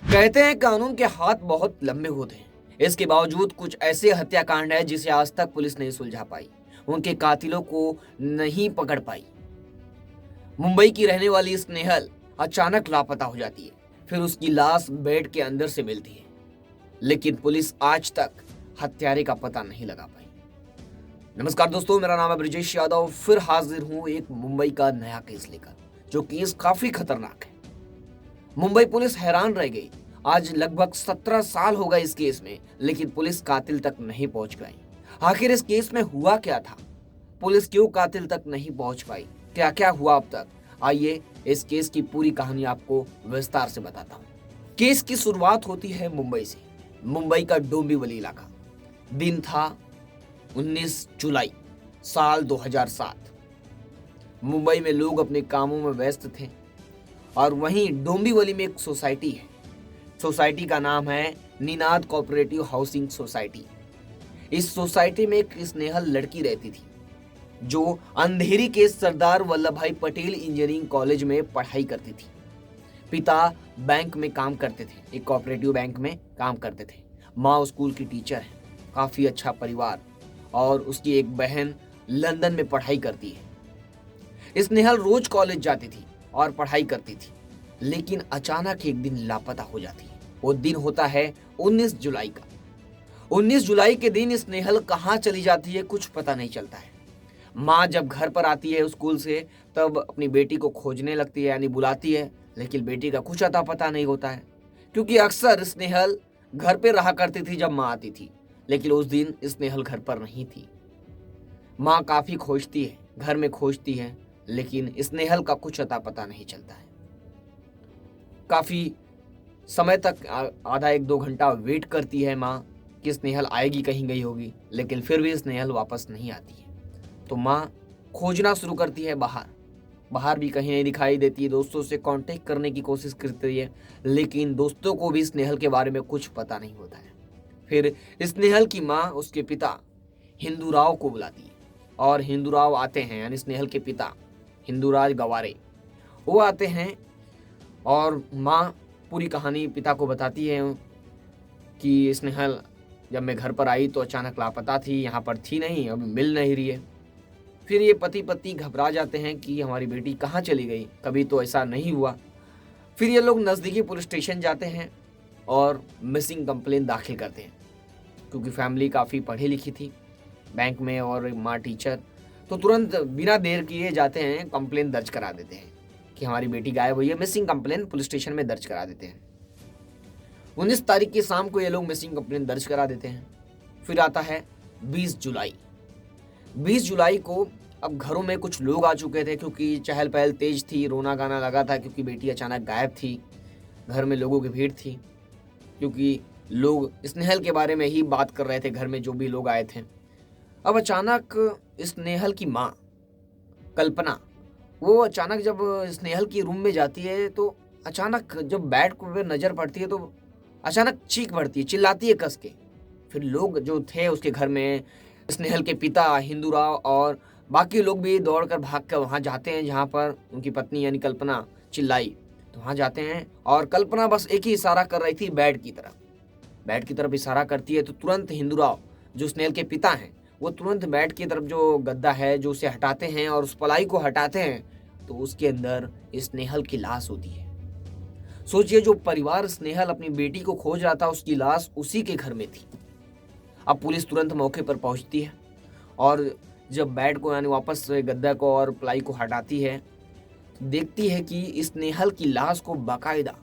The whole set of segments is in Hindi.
कहते हैं कानून के हाथ बहुत लंबे होते हैं। इसके बावजूद कुछ ऐसे हत्याकांड है जिसे आज तक पुलिस नहीं सुलझा पाई, उनके कातिलों को नहीं पकड़ पाई। मुंबई की रहने वाली स्नेहल अचानक लापता हो जाती है, फिर उसकी लाश बेड के अंदर से मिलती है, लेकिन पुलिस आज तक हत्यारे का पता नहीं लगा पाई। नमस्कार दोस्तों, मेरा नाम है ब्रिजेश यादव। फिर हाजिर हूं एक मुंबई का नया केस लेकर, जो केस काफी खतरनाक है। मुंबई पुलिस हैरान रह गई। आज लगभग 17 साल हो गए इस केस में, लेकिन पुलिस कातिल तक नहीं पहुंच गई। आखिर इस केस में हुआ क्या था? पुलिस क्यों कातिल तक नहीं पहुंच पाई? क्या क्या हुआ अब तक? आइए इस केस की पूरी कहानी आपको विस्तार से बताता हूँ। केस की शुरुआत होती है मुंबई से। मुंबई का डोंबिवली इलाका। दिन था 19 जुलाई साल 2007। मुंबई में लोग अपने कामों में व्यस्त थे और वहीं डोंबिवली में एक सोसाइटी है। सोसाइटी का नाम है निनाद कोऑपरेटिव हाउसिंग सोसाइटी। इस सोसाइटी में एक स्नेहल लड़की रहती थी, जो अंधेरी के सरदार वल्लभ भाई पटेल इंजीनियरिंग कॉलेज में पढ़ाई करती थी। पिता बैंक में काम करते थे, एक कोऑपरेटिव बैंक में काम करते थे। माँ स्कूल की टीचर है। काफी अच्छा परिवार। और उसकी एक बहन लंदन में पढ़ाई करती है। स्नेहल रोज कॉलेज जाती थी और पढ़ाई करती थी, लेकिन अचानक एक दिन लापता हो जाती है। वो दिन होता है 19 जुलाई का। 19 जुलाई के दिन स्नेहल कहाँ चली जाती है कुछ पता नहीं चलता है। माँ जब घर पर आती है स्कूल से, तब अपनी बेटी को खोजने लगती है, यानी बुलाती है, लेकिन बेटी का कुछ अता पता नहीं होता है, क्योंकि अक्सर स्नेहल घर पे रहा करती थी जब माँ आती थी, लेकिन उस दिन स्नेहल घर पर नहीं थी। माँ काफी खोजती है, घर में खोजती है, लेकिन स्नेहल का कुछ अता पता नहीं चलता है। काफी समय तक आधा 1-2 घंटा वेट करती है माँ कि स्नेहल आएगी, कहीं गई होगी, लेकिन फिर भी स्नेहल वापस नहीं आती है। तो माँ खोजना शुरू करती है बाहर भी कहीं नहीं दिखाई देती है। दोस्तों से कांटेक्ट करने की कोशिश करती है, लेकिन दोस्तों को भी स्नेहल के बारे में कुछ पता नहीं होता है। फिर स्नेहल की माँ उसके पिता हिंदूराव को बुलाती है, और हिंदूराव आते हैं, यानी स्नेहल के पिता हिंदूराज गवारे, वो आते हैं। और माँ पूरी कहानी पिता को बताती है कि स्नेहल जब मैं घर पर आई तो अचानक लापता थी, यहाँ पर थी नहीं, अब मिल नहीं रही है। फिर ये पति पत्नी घबरा जाते हैं कि हमारी बेटी कहाँ चली गई, कभी तो ऐसा नहीं हुआ। फिर ये लोग नज़दीकी पुलिस स्टेशन जाते हैं और मिसिंग कंप्लेन दाखिल करते हैं, क्योंकि फैमिली काफ़ी पढ़ी लिखी थी, बैंक में, और माँ टीचर। तो तुरंत बिना देर किए जाते हैं, कंप्लेन दर्ज करा देते हैं कि हमारी बेटी गायब हुई है। मिसिंग कंप्लेन पुलिस स्टेशन में दर्ज करा देते हैं। 19 तारीख की शाम को ये लोग मिसिंग कंप्लेन दर्ज करा देते हैं। फिर आता है 20 जुलाई। 20 जुलाई को अब घरों में कुछ लोग आ चुके थे, क्योंकि चहल पहल तेज थी, रोना गाना लगा था, क्योंकि बेटी अचानक गायब थी। घर में लोगों की भीड़ थी, क्योंकि लोग स्नेहल के बारे में ही बात कर रहे थे, घर में जो भी लोग आए थे। अब अचानक स्नेहल की माँ कल्पना, वो अचानक जब स्नेहल की रूम में जाती है, तो अचानक जब बेड पे नजर पड़ती है, तो अचानक चीख पड़ती है, चिल्लाती है कस के। फिर लोग जो थे उसके घर में, स्नेहल के पिता हिंदूराव और बाकी लोग भी दौड़कर भाग कर वहाँ जाते हैं जहाँ पर उनकी पत्नी यानी कल्पना चिल्लाई। तो वहाँ जाते हैं, और कल्पना बस एक ही इशारा कर रही थी, बेड की तरफ इशारा करती है। तो तुरंत हिंदूराव, जो स्नेहल के पिता हैं, वो तुरंत बेड की तरफ जो गद्दा है जो उसे हटाते हैं और उस पलाई को हटाते हैं, तो उसके अंदर स्नेहल की लाश होती है। सोचिए, जो परिवार स्नेहल अपनी बेटी को खोज रहा था, उसकी लाश उसी के घर में थी। अब पुलिस तुरंत मौके पर पहुंचती है, और जब बेड को यानी वापस गद्दा को और पलाई को हटाती है, तो देखती है कि स्नेहल की लाश को बाकायदा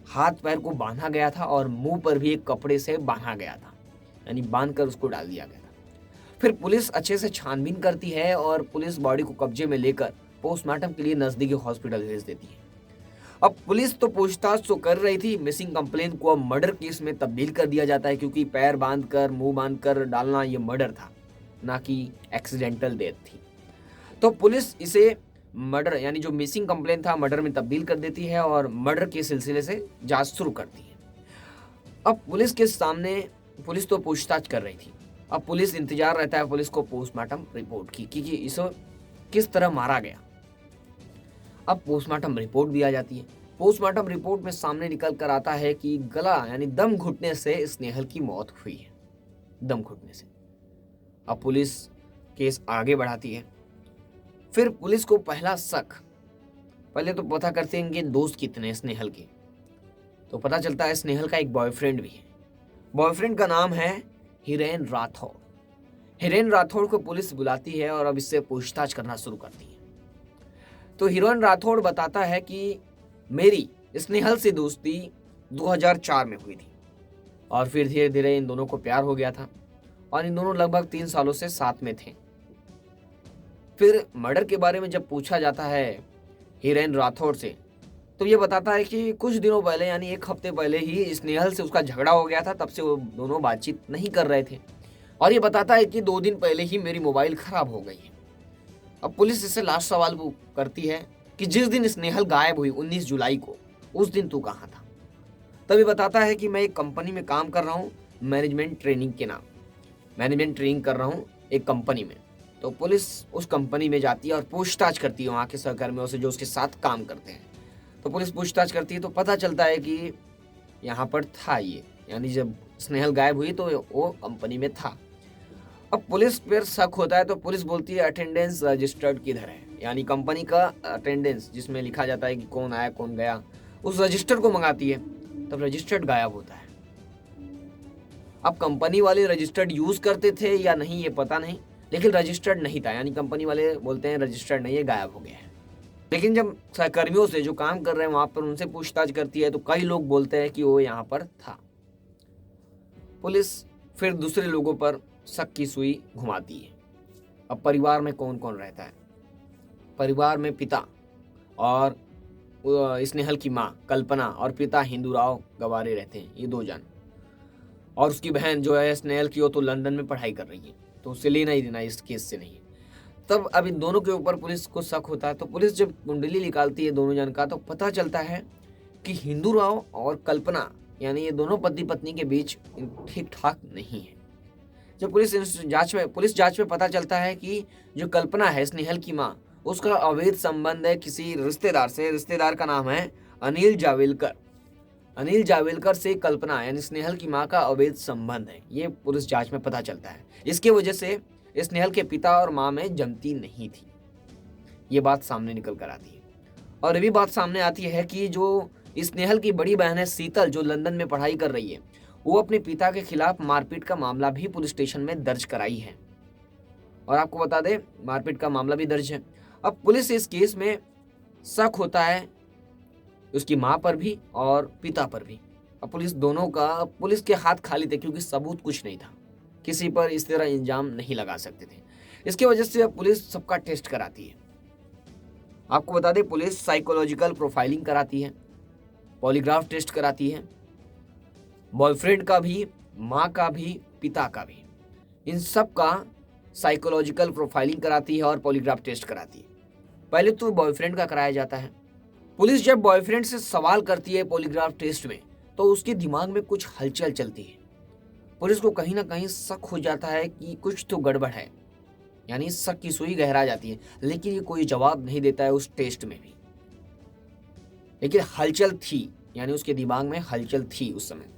हाथ पैर को बांधा गया था और मुंह पर भी एक कपड़े से बांधा गया था, यानी बांध कर उसको डाल दिया गया था। फिर पुलिस अच्छे से छानबीन करती है और पुलिस बॉडी को कब्जे में लेकर पोस्टमार्टम के लिए नजदीकी हॉस्पिटल भेज देती है। अब पुलिस तो पूछताछ तो कर रही थी, मिसिंग कंप्लेन को अब मर्डर केस में तब्दील कर दिया जाता है, क्योंकि पैर बांधकर मुंह बांधकर डालना ये मर्डर था, ना कि एक्सीडेंटल डेथ थी। तो पुलिस इसे मर्डर, यानी जो मिसिंग कंप्लेन था, मर्डर में तब्दील कर देती है और मर्डर के सिलसिले से जांच शुरू करती है। अब पुलिस के सामने, पुलिस तो पूछताछ कर रही थी, अब पुलिस इंतजार रहता है पुलिस को पोस्टमार्टम रिपोर्ट की कि इसे किस तरह मारा गया। अब पोस्टमार्टम रिपोर्ट भी आ जाती है। पोस्टमार्टम रिपोर्ट में सामने निकल कर आता है कि गला यानी दम घुटने से स्नेहल की मौत हुई है, दम घुटने से। अब पुलिस केस आगे बढ़ाती है। फिर पुलिस को पहला शक, पहले तो पता करते हैं कि दोस्त कितने हैं स्नेहल के। तो पता चलता है स्नेहल का एक बॉयफ्रेंड भी है। बॉयफ्रेंड का नाम है हिरेन राठौड़। हिरेन राठौड़ को पुलिस बुलाती है और अब इससे पूछताछ करना शुरू करती है। तो हिरेन राठौड़ बताता है कि मेरी स्नेहल से दोस्ती 2004 में हुई थी और फिर धीरे धीरे इन दोनों को प्यार हो गया था और इन दोनों लगभग 3 सालों से साथ में थे। फिर मर्डर के बारे में जब पूछा जाता है हिरेन राठौड़ से, तो ये बताता है कि कुछ दिनों पहले यानी 1 हफ्ते पहले ही स्नेहल से उसका झगड़ा हो गया था, तब से वो दोनों बातचीत नहीं कर रहे थे। और ये बताता है कि 2 दिन पहले ही मेरी मोबाइल खराब हो गई है। अब पुलिस इससे लास्ट सवाल वो करती है कि जिस दिन स्नेहल गायब हुई 19 जुलाई को, उस दिन तू कहाँ था? तभी बताता है कि मैं एक कंपनी में काम कर रहा हूँ, मैनेजमेंट ट्रेनिंग के नाम, मैनेजमेंट ट्रेनिंग कर रहा हूँ एक कंपनी में। तो पुलिस उस कंपनी में जाती है और पूछताछ करती है वहाँ के सहकर्मियों से जो उसके साथ काम करते हैं। तो पुलिस पूछताछ करती है तो पता चलता है कि यहाँ पर था ये, यानी जब स्नेहल गायब हुई तो वो कंपनी में था। अब पुलिस पर शक होता है तो पुलिस बोलती है अटेंडेंस रजिस्टर्ड किधर है, यानी कंपनी का अटेंडेंस जिसमें लिखा जाता है कि कौन आया कौन गया, उस रजिस्टर को मंगाती है। तब रजिस्टर्ड गायब होता है। अब कंपनी वाले रजिस्टर्ड यूज करते थे या नहीं ये पता नहीं, लेकिन रजिस्टर्ड नहीं था, यानी कंपनी वाले बोलते हैं रजिस्टर्ड नहीं है, गायब हो गया है। लेकिन जब सहकर्मियों से जो काम कर रहे हैं वहां पर उनसे पूछताछ करती है तो कई लोग बोलते हैं कि वो यहाँ पर था। पुलिस फिर दूसरे लोगों पर शक की सुई घुमाती है। अब परिवार में कौन कौन रहता है? परिवार में पिता और स्नेहल की माँ कल्पना और पिता हिंदूराव गवारे रहते हैं, ये 2 जन। और उसकी बहन जो है स्नेहल की, वो तो लंदन में पढ़ाई कर रही है, तो उससे लेना ही देना इस केस से नहीं है। तब अब इन दोनों के ऊपर पुलिस को शक होता है। तो पुलिस जब कुंडली निकालती है दोनों जन का, तो पता चलता है कि हिंदूराव और कल्पना यानी ये दोनों पति पत्नी के बीच ठीक ठाक नहीं है। जब पुलिस जांच में पता चलता है कि जो कल्पना है स्नेहल की माँ, उसका अवैध संबंध है किसी रिश्तेदार से। रिश्तेदार का नाम है अनिल जावेलकर। अनिल जावेलकर से कल्पना यानी स्नेहल की माँ का अवैध संबंध है, ये पुलिस जांच में पता चलता है। इसकी वजह से स्नेहल के पिता और माँ में जमती नहीं थी, ये बात सामने निकल कर आती है। और ये भी बात सामने आती है कि जो स्नेहल की बड़ी बहन है शीतल, जो लंदन में पढ़ाई कर रही है, वो अपने पिता के खिलाफ मारपीट का मामला भी पुलिस स्टेशन में दर्ज कराई है। और आपको बता दें मारपीट का मामला भी दर्ज है। अब पुलिस इस केस में शक होता है उसकी माँ पर भी और पिता पर भी। अब पुलिस के हाथ खाली थे क्योंकि सबूत कुछ नहीं था, किसी पर इस तरह इल्जाम नहीं लगा सकते थे। इसकी वजह से अब पुलिस सबका टेस्ट कराती है। आपको बता दें पुलिस साइकोलॉजिकल प्रोफाइलिंग कराती है, पॉलीग्राफ टेस्ट कराती है, बॉयफ्रेंड का भी, माँ का भी, पिता का भी, इन सब का साइकोलॉजिकल प्रोफाइलिंग कराती है और पॉलीग्राफ टेस्ट कराती है। पहले तो बॉयफ्रेंड का कराया जाता है। पुलिस जब बॉयफ्रेंड से सवाल करती है पॉलीग्राफ टेस्ट में तो उसके दिमाग में कुछ हलचल चलती है। पुलिस को कहीं ना कहीं शक हो जाता है कि कुछ तो गड़बड़ है, यानी शक की सुई गहरा जाती है। लेकिन ये कोई जवाब नहीं देता है उस टेस्ट में भी, लेकिन हलचल थी, यानी उसके दिमाग में हलचल थी उस समय।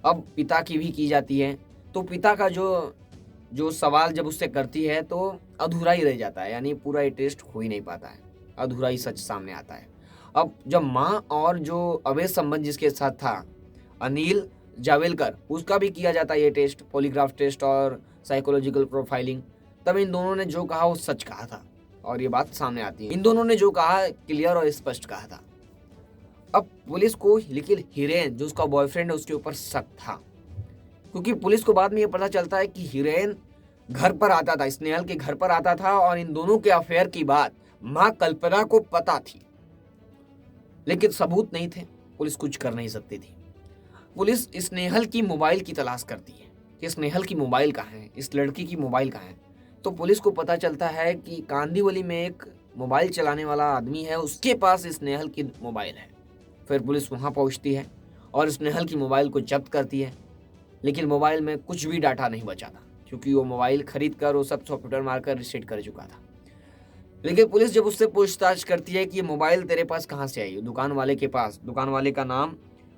अब पिता की भी की जाती है, तो पिता का जो सवाल जब उससे करती है तो अधूरा ही रह जाता है, यानी पूरा ये टेस्ट हो ही नहीं पाता है, अधूरा ही सच सामने आता है। अब जब माँ और जो अवैध संबंध जिसके साथ था अनिल जावेलकर, उसका भी किया जाता है ये टेस्ट, पॉलीग्राफ टेस्ट और साइकोलॉजिकल प्रोफाइलिंग, तब इन दोनों ने जो कहा वो सच कहा था और ये बात सामने आती है। इन दोनों ने जो कहा क्लियर और स्पष्ट कहा था। अब पुलिस को लेकिन हिरेन जो उसका बॉयफ्रेंड है उसके ऊपर शक था, क्योंकि पुलिस को बाद में ये पता चलता है कि हिरेन घर पर आता था, स्नेहल के घर पर आता था और इन दोनों के अफेयर की बात माँ कल्पना को पता थी, लेकिन सबूत नहीं थे, पुलिस कुछ कर नहीं सकती थी। पुलिस स्नेहल की मोबाइल की तलाश करती है कि स्नेहल की मोबाइल कहाँ है, इस लड़की की मोबाइल कहाँ है। तो पुलिस को पता चलता है कि कांदीवली में एक मोबाइल चलाने वाला आदमी है, उसके पास स्नेहल की मोबाइल है। फिर पुलिस वहाँ पहुँचती है और स्नेहल की मोबाइल को जब्त करती है, लेकिन मोबाइल में कुछ भी डाटा नहीं बचा था, क्योंकि वो मोबाइल खरीद कर वो सब सॉफ्टवेयर मारकर रीसेट कर चुका था। लेकिन पुलिस जब उससे पूछताछ करती है कि ये मोबाइल तेरे पास कहाँ से आई, दुकान वाले के पास, दुकान वाले का नाम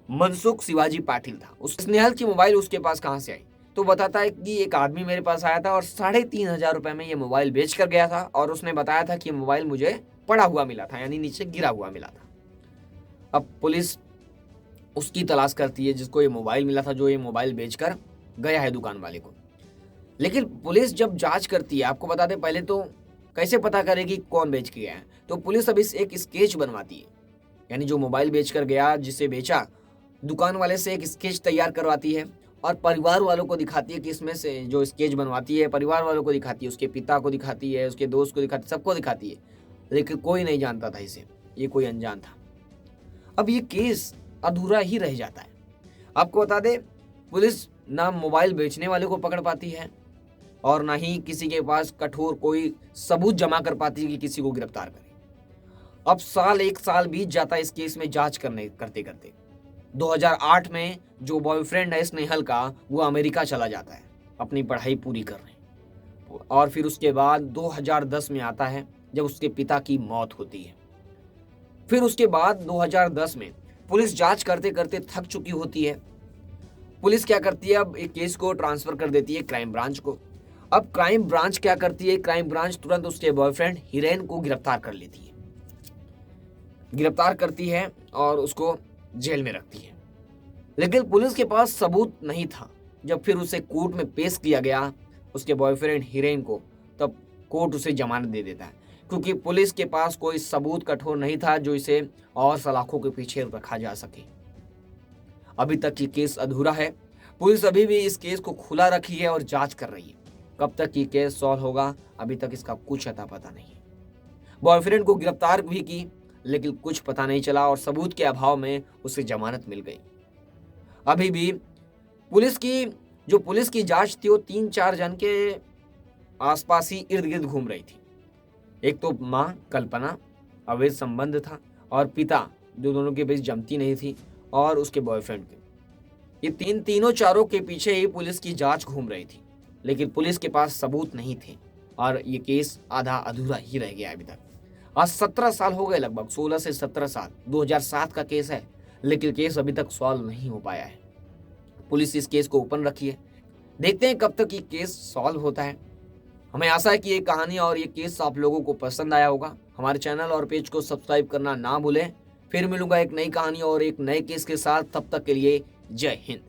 मनसुख शिवाजी पाटिल था, उसने हल की मोबाइल उसके पास कहाँ से आई, तो बताता है कि एक आदमी मेरे पास आया था और 3,500 रुपए में ये मोबाइल बेच कर गया था और उसने बताया था कि ये मोबाइल मुझे पड़ा हुआ मिला था, यानी नीचे गिरा हुआ मिला था। अब पुलिस उसकी तलाश करती है जिसको ये मोबाइल मिला था, जो ये मोबाइल बेचकर गया है दुकान वाले को। लेकिन पुलिस जब जांच करती है, आपको बता दें पहले तो कैसे पता करेगी कौन बेच के गया है, तो पुलिस अब इस एक स्केच बनवाती है, यानी जो मोबाइल बेचकर गया जिसे बेचा, दुकान वाले से एक स्केच तैयार करवाती है और परिवार वालों को दिखाती है कि इसमें से जो स्केच बनवाती है परिवार वालों को दिखाती है, उसके पिता को दिखाती है, उसके दोस्त को दिखाती है, सबको दिखाती है, लेकिन कोई नहीं जानता था इसे, ये कोई अनजान था। अब ये केस अधूरा ही रह जाता है। आपको बता दें पुलिस ना मोबाइल बेचने वाले को पकड़ पाती है और ना ही किसी के पास कठोर कोई सबूत जमा कर पाती है कि किसी को गिरफ्तार करे। अब एक साल बीत जाता है इस केस में जांच करते करते। 2008 में जो बॉयफ्रेंड है स्नेहल का, वो अमेरिका चला जाता है अपनी पढ़ाई पूरी करने, और फिर उसके बाद 2010 में आता है जब उसके पिता की मौत होती है। फिर उसके बाद 2010 में पुलिस जांच करते करते थक चुकी होती है। पुलिस क्या करती है, अब एक केस को ट्रांसफर कर देती है क्राइम ब्रांच को। अब क्राइम ब्रांच क्या करती है, क्राइम ब्रांच तुरंत उसके बॉयफ्रेंड हिरेन को गिरफ्तार कर लेती है, गिरफ्तार करती है और उसको जेल में रखती है। लेकिन पुलिस के पास सबूत नहीं था। जब फिर उसे कोर्ट में पेश किया गया उसके बॉयफ्रेंड हिरेन को, तब कोर्ट उसे जमानत दे देता है, क्योंकि पुलिस के पास कोई सबूत कठोर नहीं था जो इसे और सलाखों के पीछे रखा जा सके। अभी तक ये केस अधूरा है। पुलिस अभी भी इस केस को खुला रखी है और जांच कर रही है। कब तक ये केस सॉल्व होगा, अभी तक इसका कुछ अता पता नहीं है। बॉयफ्रेंड को गिरफ्तार भी की, लेकिन कुछ पता नहीं चला और सबूत के अभाव में उसे जमानत मिल गई। अभी भी पुलिस की जांच थी वो 3-4 जन के आसपास ही इर्द गिर्द घूम रही थी। एक तो माँ कल्पना, अवैध संबंध था, और पिता जो दोनों के बीच जमती नहीं थी, और उसके बॉयफ्रेंड के। ये तीनों चारों के पीछे ही पुलिस की जांच घूम रही थी, लेकिन पुलिस के पास सबूत नहीं थे और ये केस आधा अधूरा ही रह गया अभी तक। आज 17 साल हो गए, लगभग 16 से 17 साल। 2007 का केस है, लेकिन केस अभी तक सॉल्व नहीं हो पाया है। पुलिस इस केस को ओपन रखी है, देखते हैं कब तक ये केस सॉल्व होता है। हमें आशा है कि ये कहानी और ये केस आप लोगों को पसंद आया होगा। हमारे चैनल और पेज को सब्सक्राइब करना ना भूलें। फिर मिलूंगा एक नई कहानी और एक नए केस के साथ। तब तक के लिए जय हिंद।